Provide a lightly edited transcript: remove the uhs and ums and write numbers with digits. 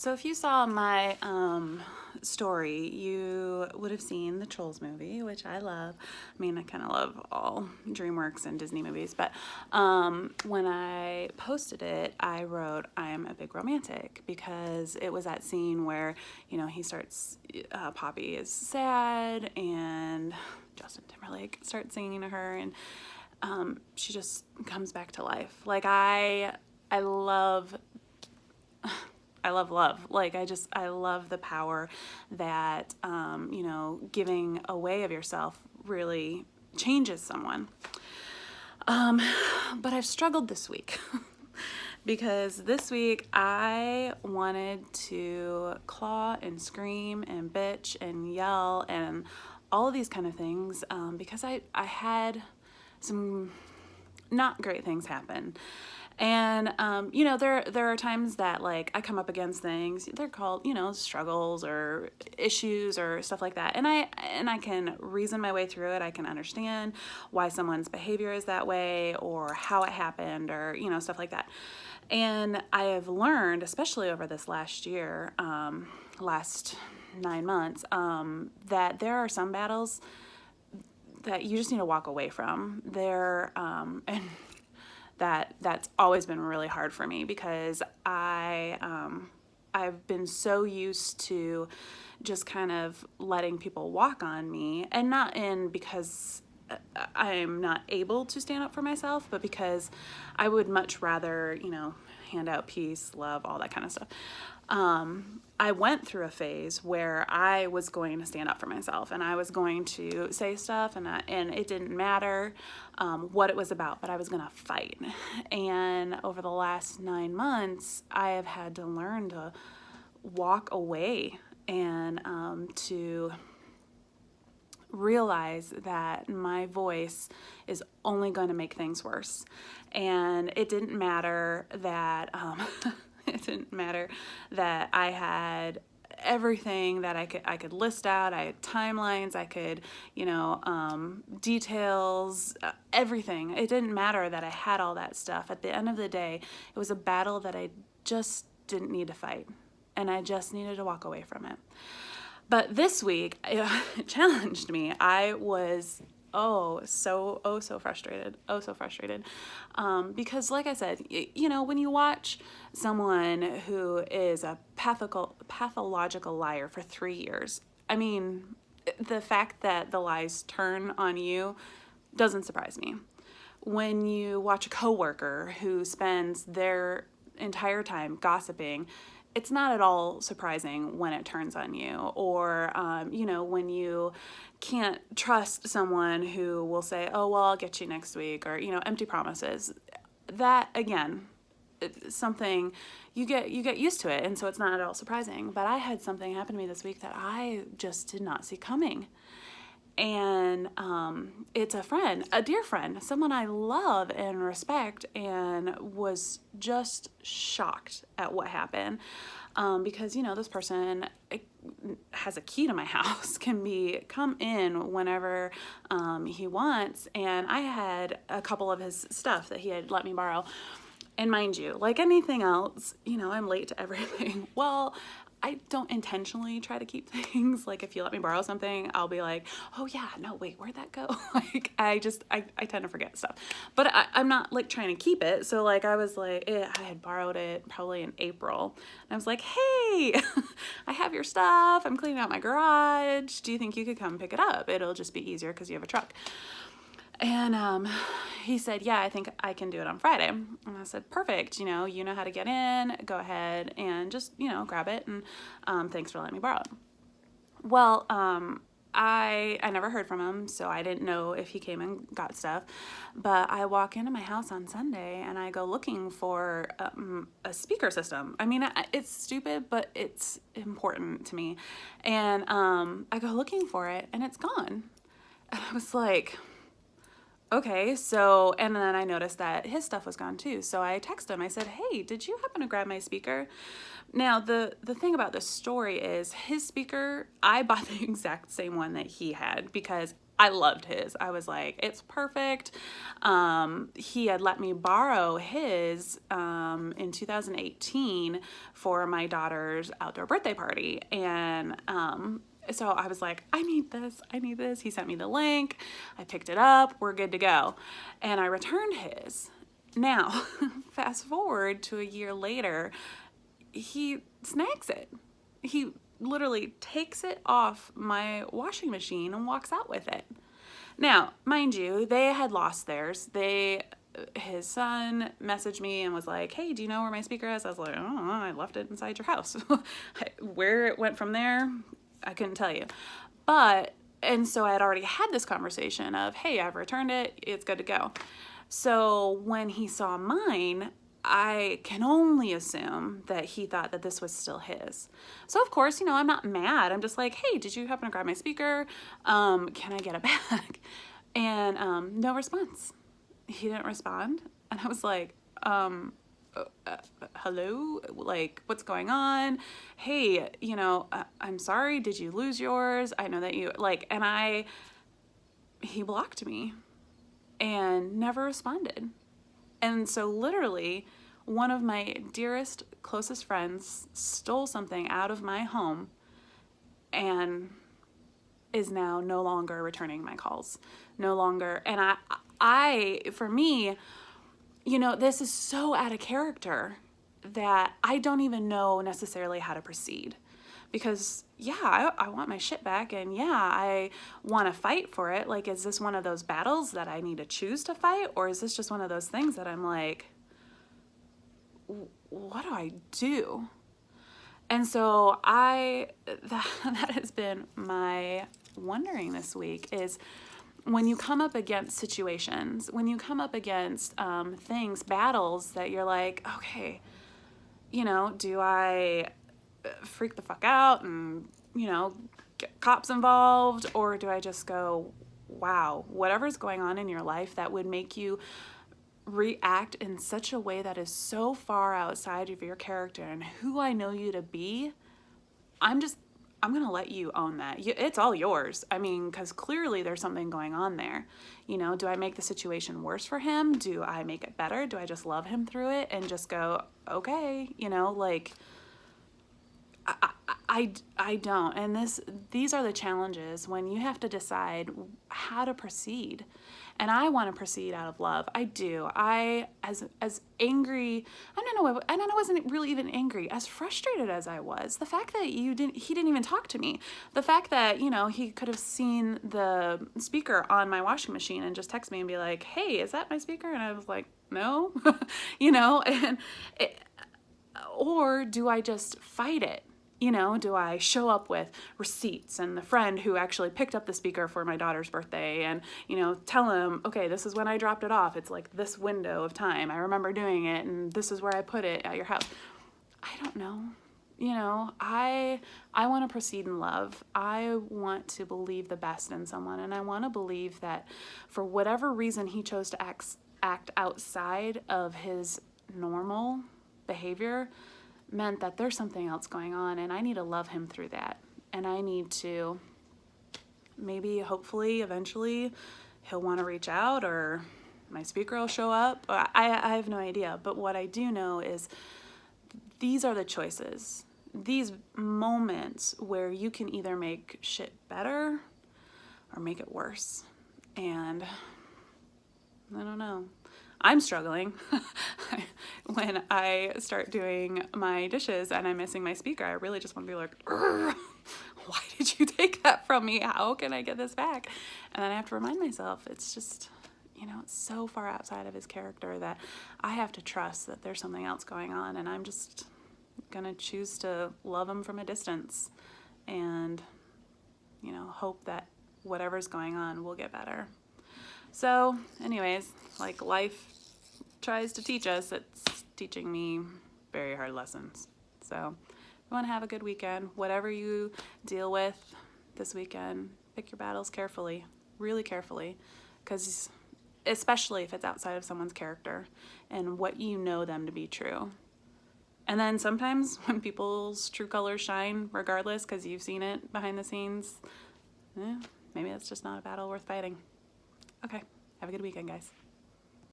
So if you saw my story, you would have seen the Trolls movie, which I love. I mean, I kind of love all DreamWorks and Disney movies, but when I posted it, I wrote, "I'm a big romantic," because it was that scene where, he starts, Poppy is sad, and Justin Timberlake starts singing to her, and she just comes back to life. Like, I love love. Like, I love the power that, giving away of yourself really changes someone. But I've struggled this week because this week I wanted to claw and scream and bitch and yell and all of these kind of things because I had some not great things happen. And, there are times that, like, I come up against things, they're called, struggles or issues or stuff like that. And I can reason my way through it. I can understand why someone's behavior is that way or how it happened or, stuff like that. And I have learned, especially over this last year, last 9 months, that there are some battles that you just need to walk away from. And that's always been really hard for me because I've been so used to just kind of letting people walk on me, and not in because I'm not able to stand up for myself, but because I would much rather, hand out peace, love, all that kind of stuff. I went through a phase where I was going to stand up for myself and I was going to say stuff and it didn't matter what it was about, but I was going to fight. And over the last 9 months, I have had to learn to walk away and to realize that my voice is only going to make things worse. And it didn't matter that it didn't matter that I had everything that I could list out. I had timelines, I could, details, everything. It didn't matter that I had all that stuff. At the end of the day, it was a battle that I just didn't need to fight, and I just needed to walk away from it. But this week, it challenged me. I was so frustrated. Because like I said, when you watch someone who is a pathological liar for 3 years, I mean, the fact that the lies turn on you doesn't surprise me. When you watch a coworker who spends their entire time gossiping, it's not at all surprising when it turns on you. Or, when you can't trust someone who will say, "Oh, well, I'll get you next week," or, empty promises. That, again, it's something you get used to it, and so it's not at all surprising. But I had something happen to me this week that I just did not see coming. And it's a dear friend, someone I love and respect, and was just shocked at what happened because, this person has a key to my house, can come in whenever he wants, and I had a couple of his stuff that he had let me borrow. And mind you, like anything else, I'm late to everything. Well, I don't intentionally try to keep things. Like, if you let me borrow something, I'll be like, "Oh yeah, no, wait, where'd that go?" Like, I tend to forget stuff, but I'm not like trying to keep it. So like, I was like, I had borrowed it probably in April, and I was like, "Hey, I have your stuff. I'm cleaning out my garage. Do you think you could come pick it up? It'll just be easier because you have a truck." And he said, "Yeah, I think I can do it on Friday." And I said, "Perfect. You know how to get in. Go ahead and just, grab it. And thanks for letting me borrow it." Well, I never heard from him, so I didn't know if he came and got stuff. But I walk into my house on Sunday and I go looking for a speaker system. I mean, it's stupid, but it's important to me. And I go looking for it and it's gone. And I was like, okay, so, and then I noticed that his stuff was gone too. So I texted him. I said, "Hey, did you happen to grab my speaker?" Now, the thing about this story is his speaker, I bought the exact same one that he had because I loved his. I was like, it's perfect. He had let me borrow his in 2018 for my daughter's outdoor birthday party. And so I was like, I need this. I need this. He sent me the link. I picked it up. We're good to go. And I returned his. Now, fast forward to a year later, he snags it. He literally takes it off my washing machine and walks out with it. Now, mind you, they had lost theirs. His son messaged me and was like, hey, do you know where my speaker is? I was like, oh, I left it inside your house. Where it went from there, I couldn't tell you. And so I had already had this conversation of, hey, I've returned it. It's good to go. So when he saw mine, I can only assume that he thought that this was still his. So of course, I'm not mad. I'm just like, hey, did you happen to grab my speaker? Can I get it back? And no response. He didn't respond. And I was like, hello? Like, what's going on? Hey, I'm sorry. Did you lose yours? I know that he blocked me and never responded. And so literally, one of my dearest, closest friends stole something out of my home and is now no longer returning my calls. No longer. And for me, this is so out of character that I don't even know necessarily how to proceed. Because, yeah, I want my shit back, and yeah, I want to fight for it. Like, is this one of those battles that I need to choose to fight? Or is this just one of those things that I'm like, what do I do? And so that has been my wondering this week is when you come up against situations, when you come up against battles that you're like, okay, do I freak the fuck out and, get cops involved? Or do I just go, wow, whatever's going on in your life that would make you react in such a way that is so far outside of your character and who I know you to be, I'm going to let you own that. It's all yours. I mean, because clearly there's something going on there. Do I make the situation worse for him? Do I make it better? Do I just love him through it and just go, okay, I don't. And these are the challenges when you have to decide how to proceed. And I want to proceed out of love. I do. As angry, I don't know, and I wasn't really even angry, as frustrated as I was, the fact that he didn't even talk to me, the fact that, he could have seen the speaker on my washing machine and just text me and be like, hey, is that my speaker? And I was like, no, or do I just fight it? Do I show up with receipts and the friend who actually picked up the speaker for my daughter's birthday and, tell him, okay, this is when I dropped it off. It's like this window of time. I remember doing it and this is where I put it at your house. I don't know. I want to proceed in love. I want to believe the best in someone, and I want to believe that for whatever reason he chose to act outside of his normal behavior meant that there's something else going on, and I need to love him through that. And I need to maybe, hopefully, eventually he'll want to reach out or my speaker will show up. I have no idea. But what I do know is these are the choices. These moments where you can either make shit better or make it worse. And I don't know. I'm struggling. When I start doing my dishes and I'm missing my speaker, I really just want to be like, why did you take that from me? How can I get this back? And then I have to remind myself, it's just, it's so far outside of his character that I have to trust that there's something else going on, and I'm just going to choose to love him from a distance and, hope that whatever's going on will get better. So anyways, like life tries to teach us, it's teaching me very hard lessons. So you want to have a good weekend. Whatever you deal with this weekend, pick your battles carefully, really carefully, because especially if it's outside of someone's character and what you know them to be true. And then sometimes when people's true colors shine, regardless, because you've seen it behind the scenes, maybe that's just not a battle worth fighting. Okay, have a good weekend, guys.